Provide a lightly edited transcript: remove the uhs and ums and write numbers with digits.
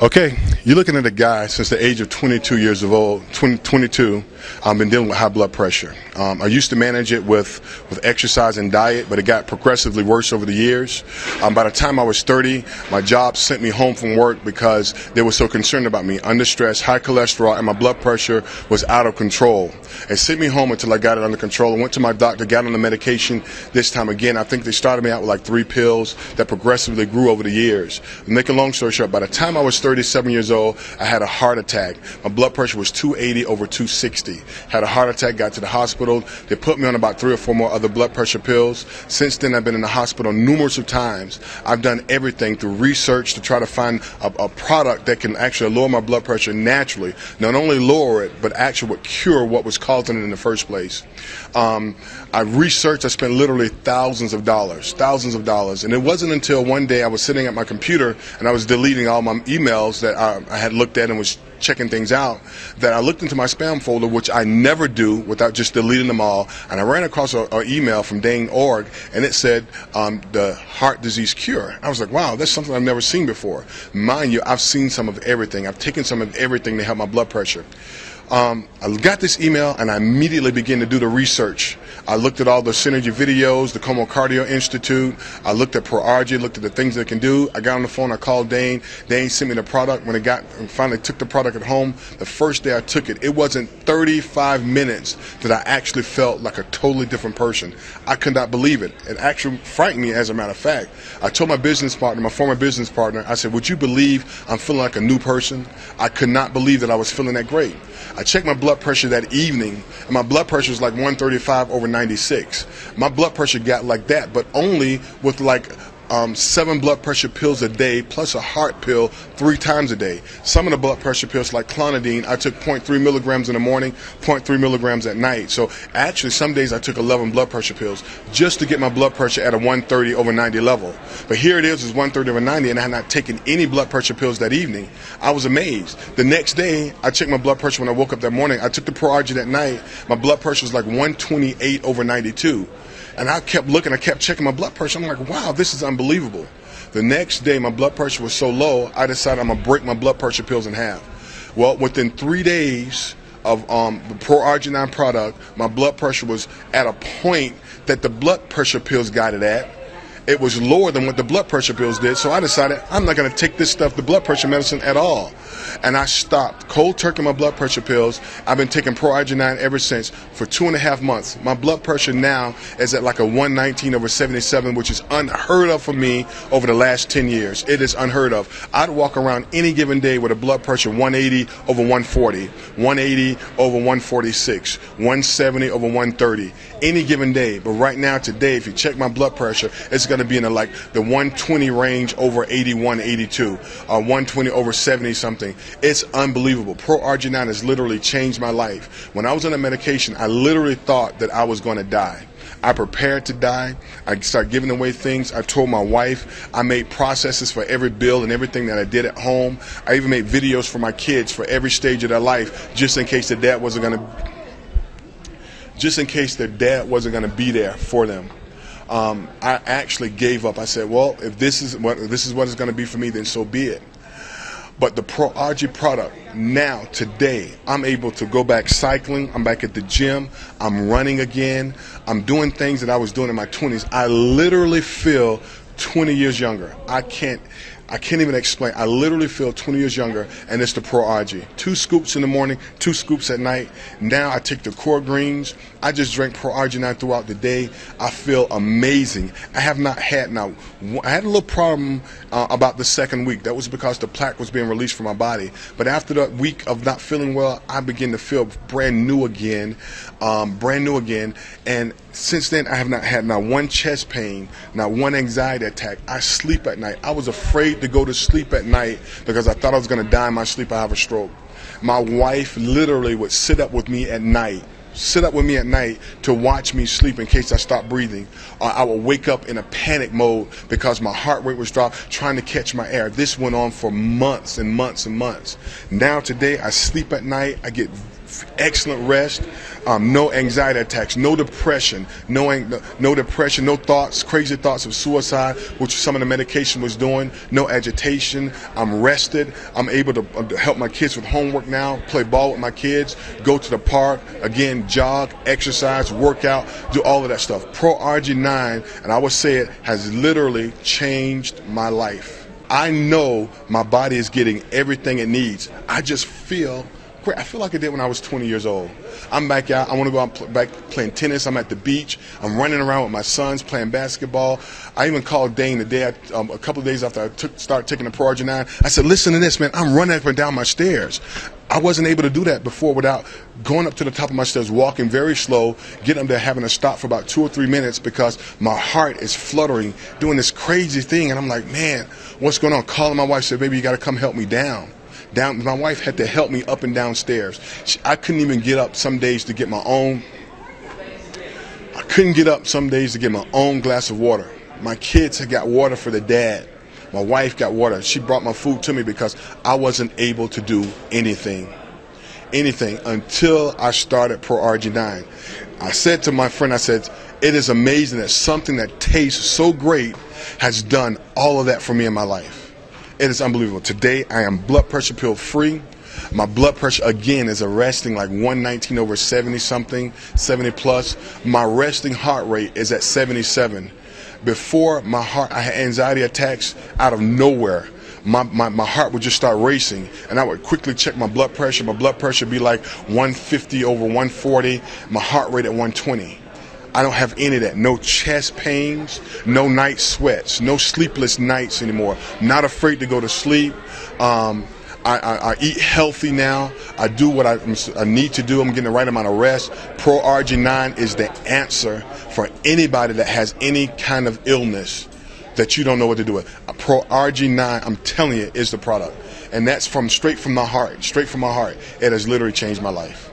Okay, you're looking at a guy since the age of 22 years of old, 22, been dealing with high blood pressure. I used to manage it with exercise and diet, but it got progressively worse over the years. By the time I was 30, my job sent me home from work because they were so concerned about me, under stress, high cholesterol, and my blood pressure was out of control. It sent me home until I got it under control. I went to my doctor, got on the medication this time again. I think they started me out with like 3 pills that progressively grew over the years. Make a long story short, by the time I was 37 years old, I had a heart attack. My blood pressure was 280 over 260. Had a heart attack, got to the hospital. They put me on about 3 or 4 more other blood pressure pills. Since then, I've been in the hospital numerous of times. I've done everything through research to try to find a product that can actually lower my blood pressure naturally. Not only lower it, but actually would cure what was causing it in the first place. I researched, I spent literally thousands of dollars. And it wasn't until one day I was sitting at my computer and I was deleting all my emails that I had looked at and was checking things out, that I looked into my spam folder, which I never do without just deleting them all, and I ran across an email from Dane.org, and it said the heart disease cure. I was like, wow, that's something I've never seen before. Mind you, I've seen some of everything. I've taken some of everything to help my blood pressure. I got this email and I immediately began to do the research. I looked at all the Synergy videos, the Como Cardio Institute. I looked at ProArgi, looked at the things that it can do. I got on the phone, I called Dane. Dane sent me the product. When I finally took the product at home, the first day I took it, it wasn't 35 minutes that I actually felt like a totally different person. I could not believe it. It actually frightened me, as a matter of fact. I told my business partner, my former business partner, I said, would you believe I'm feeling like a new person? I could not believe that I was feeling that great. I checked my blood pressure that evening, and my blood pressure was like 135 over 96. My blood pressure got like that, but only with like 7 blood pressure pills a day plus a heart pill 3 times a day. Some of the blood pressure pills, like clonidine, I took 0.3 milligrams in the morning, 0.3 milligrams at night. So actually, some days I took 11 blood pressure pills just to get my blood pressure at a 130 over 90 level. But here it is 130 over 90, and I had not taken any blood pressure pills that evening. I was amazed. The next day, I checked my blood pressure when I woke up that morning. I took the ProArgi that night. My blood pressure was like 128 over 92. And I kept looking, I kept checking my blood pressure. I'm like, wow, this is unbelievable. The next day, my blood pressure was so low, I decided I'm going to break my blood pressure pills in half. Well, within 3 days of the ProArgi-9 product, my blood pressure was at a point that the blood pressure pills got it at. It was lower than what the blood pressure pills did, so I decided I'm not going to take this stuff, the blood pressure medicine, at all. And I stopped cold turkey my blood pressure pills. I've been taking ProArgi-9 ever since for 2.5 months. My blood pressure now is at like a 119 over 77, which is unheard of for me over the last 10 years. It is unheard of. I'd walk around any given day with a blood pressure 180 over 140, 180 over 146, 170 over 130, any given day. But right now, today, if you check my blood pressure, it's going to be in the 120 range over 81, 82, 120 over 70 something. It's unbelievable. ProArgi-9 has literally changed my life. When I was on the medication, I literally thought that I was going to die. I prepared to die. I started giving away things. I told my wife. I made processes for every bill and everything that I did at home. I even made videos for my kids for every stage of their life, just in case their dad wasn't going to be there for them. I actually gave up. I said, well, if this is what it's going to be for me, then so be it. But the ProArgi product, now, today, I'm able to go back cycling. I'm back at the gym. I'm running again. I'm doing things that I was doing in my 20s. I literally feel 20 years younger. I can't even explain. I literally feel 20 years younger, and it's the ProArgi. 2 scoops in the morning, 2 scoops at night. Now I take the Core Greens. I just drink ProArgi-9 throughout the day. I feel amazing. I have not had I had a little problem about the second week. That was because the plaque was being released from my body. But after the week of not feeling well, I began to feel brand new again. And since then, I have not had not one chest pain, not one anxiety attack. I sleep at night. I was afraid to go to sleep at night because I thought I was going to die in my sleep. I have a stroke. My wife literally would sit up with me at night to watch me sleep in case I stopped breathing. I would wake up in a panic mode because my heart rate was dropped, trying to catch my air. This went on for months and months and months. Now today, I sleep at night. I get excellent rest, no anxiety attacks, no depression, no depression, no thoughts, crazy thoughts of suicide, which some of the medication was doing, no agitation. I'm rested. I'm able to help my kids with homework now, play ball with my kids, go to the park, again, jog, exercise, work out, do all of that stuff. Pro RG9, and I would say it, has literally changed my life. I know my body is getting everything it needs. I just feel great. I feel like I did when I was 20 years old. I'm back out. I want to go out back playing tennis. I'm at the beach. I'm running around with my sons playing basketball. I even called Dane the day a couple of days after I started taking the Pro RG9. I said, listen to this, man. I'm running up and down my stairs. I wasn't able to do that before without going up to the top of my stairs, walking very slow, getting up there, having to stop for about 2 or 3 minutes because my heart is fluttering, doing this crazy thing. And I'm like, man, what's going on? Calling my wife, said, baby, you got to come help me down. My wife had to help me up and down stairs. I couldn't even get up some days to get my own. I couldn't get up some days to get my own glass of water. My kids had got water for the dad. My wife got water. She brought my food to me because I wasn't able to do anything until I started Pro RG9. I said to my friend, I said, it is amazing that something that tastes so great has done all of that for me in my life. It is unbelievable. Today, I am blood pressure pill free. My blood pressure, again, is arresting like 119 over 70 something, 70 plus. My resting heart rate is at 77. Before my heart, I had anxiety attacks out of nowhere. My heart would just start racing, and I would quickly check my blood pressure. My blood pressure would be like 150 over 140, my heart rate at 120. I don't have any of that. No chest pains, no night sweats, no sleepless nights anymore. Not afraid to go to sleep. I eat healthy now. I do what I need to do. I'm getting the right amount of rest. Pro RG9 is the answer for anybody that has any kind of illness that you don't know what to do with. Pro RG9, I'm telling you, is the product. And that's straight from my heart. Straight from my heart. It has literally changed my life.